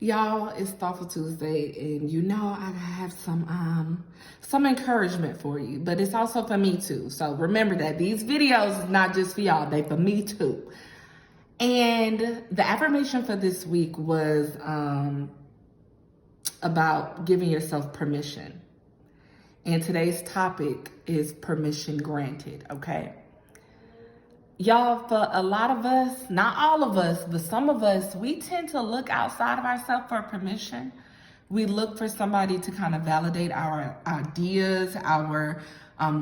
Y'all, it's Thoughtful Tuesday, and you know I have some encouragement for you, but it's also for me too. So remember that these videos is not just for y'all, they for me too. And the affirmation for this week was about giving yourself permission. And today's topic is permission granted, okay? Y'all, for a lot of us, not all of us, but some of us, we tend to look outside of ourselves for permission. We look for somebody to kind of validate our ideas, our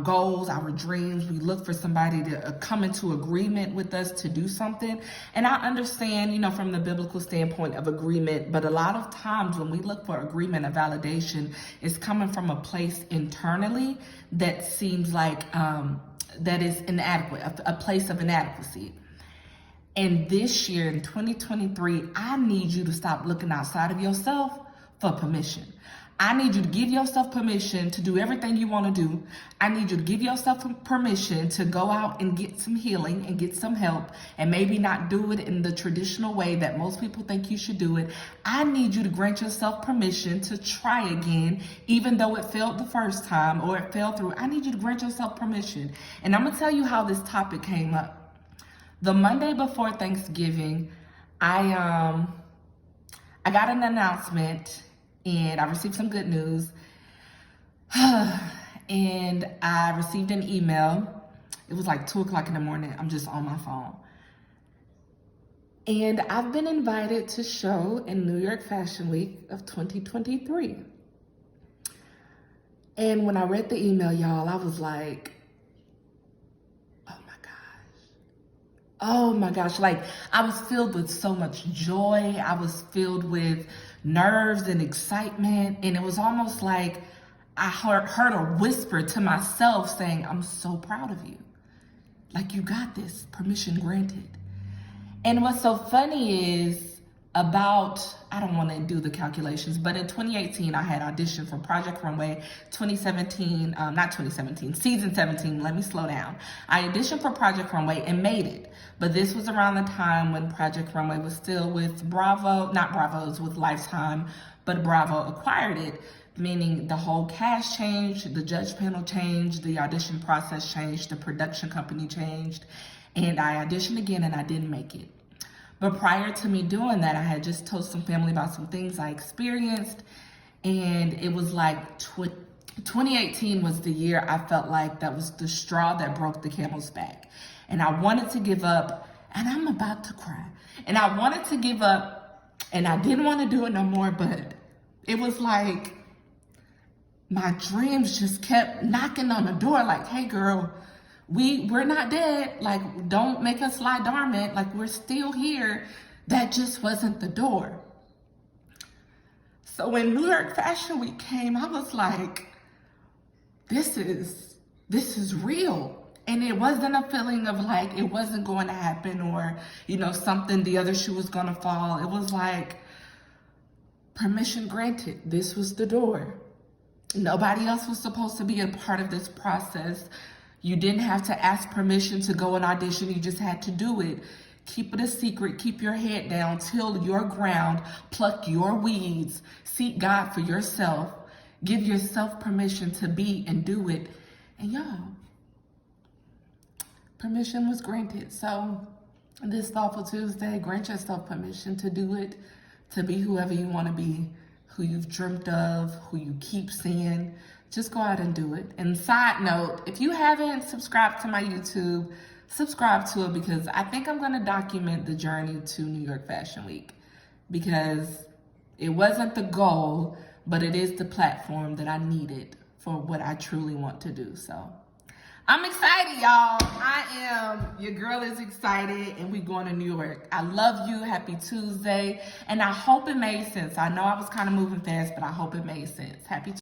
goals, our dreams. We look for somebody to come into agreement with us to do something. And I understand, from the biblical standpoint of agreement, but a lot of times when we look for agreement and validation, it's coming from a place internally that seems like, that is inadequate, a place of inadequacy. And this year in 2023, I need you to stop looking outside of yourself for permission. I need you to give yourself permission to do everything you want to do. I need you to give yourself permission to go out and get some healing and get some help, and maybe not do it in the traditional way that most people think you should do it. I need you to grant yourself permission to try again, even though it failed the first time or it fell through. I need you to grant yourself permission. And I'm gonna tell you how this topic came up. The Monday before Thanksgiving, I got an announcement and I received some good news. And I received an email. It was like 2:00 in the morning. I'm just on my phone. And I've been invited to show in New York Fashion Week of 2023. And when I read the email, y'all, I was like, oh my gosh, like I was filled with so much joy. I was filled with nerves and excitement. And it was almost like I heard a whisper to myself saying, I'm so proud of you. Like, you got this, permission granted. And what's so funny is I don't want to do the calculations, but in 2018, I had auditioned for Project Runway. 2017, season 17, let me slow down. I auditioned for Project Runway and made it. But this was around the time when Project Runway was still with Bravo, not Bravo, it was with Lifetime, but Bravo acquired it, meaning the whole cast changed, the judge panel changed, the audition process changed, the production company changed, and I auditioned again and I didn't make it. But prior to me doing that, I had just told some family about some things I experienced. And it was like 2018 was the year I felt like that was the straw that broke the camel's back. And I wanted to give up, and I'm about to cry. And I wanted to give up, and I didn't want to do it no more, but it was like my dreams just kept knocking on the door like, hey girl, we're not dead. Like, don't make us lie dormant. Like, we're still here. That just wasn't the door. So when New York Fashion Week came, I was like, this is real. And it wasn't a feeling of like, it wasn't going to happen or, something, the other shoe was going to fall. It was like, permission granted. This was the door. Nobody else was supposed to be a part of this process. You didn't have to ask permission to go and audition. You just had to do it. Keep it a secret. Keep your head down. Till your ground. Pluck your weeds. Seek God for yourself. Give yourself permission to be and do it. And y'all, permission was granted. So this Thoughtful Tuesday, grant yourself permission to do it, to be whoever you want to be, who you've dreamt of, who you keep seeing. Just go out and do it. And side note, if you haven't subscribed to my YouTube, subscribe to it, because I think I'm going to document the journey to New York Fashion Week, because it wasn't the goal, but it is the platform that I needed for what I truly want to do. So I'm excited, y'all. Your girl is excited, and we going to New York. I love you. Happy Tuesday. And I hope it made sense. I know I was kind of moving fast, but I hope it made sense. Happy Tuesday.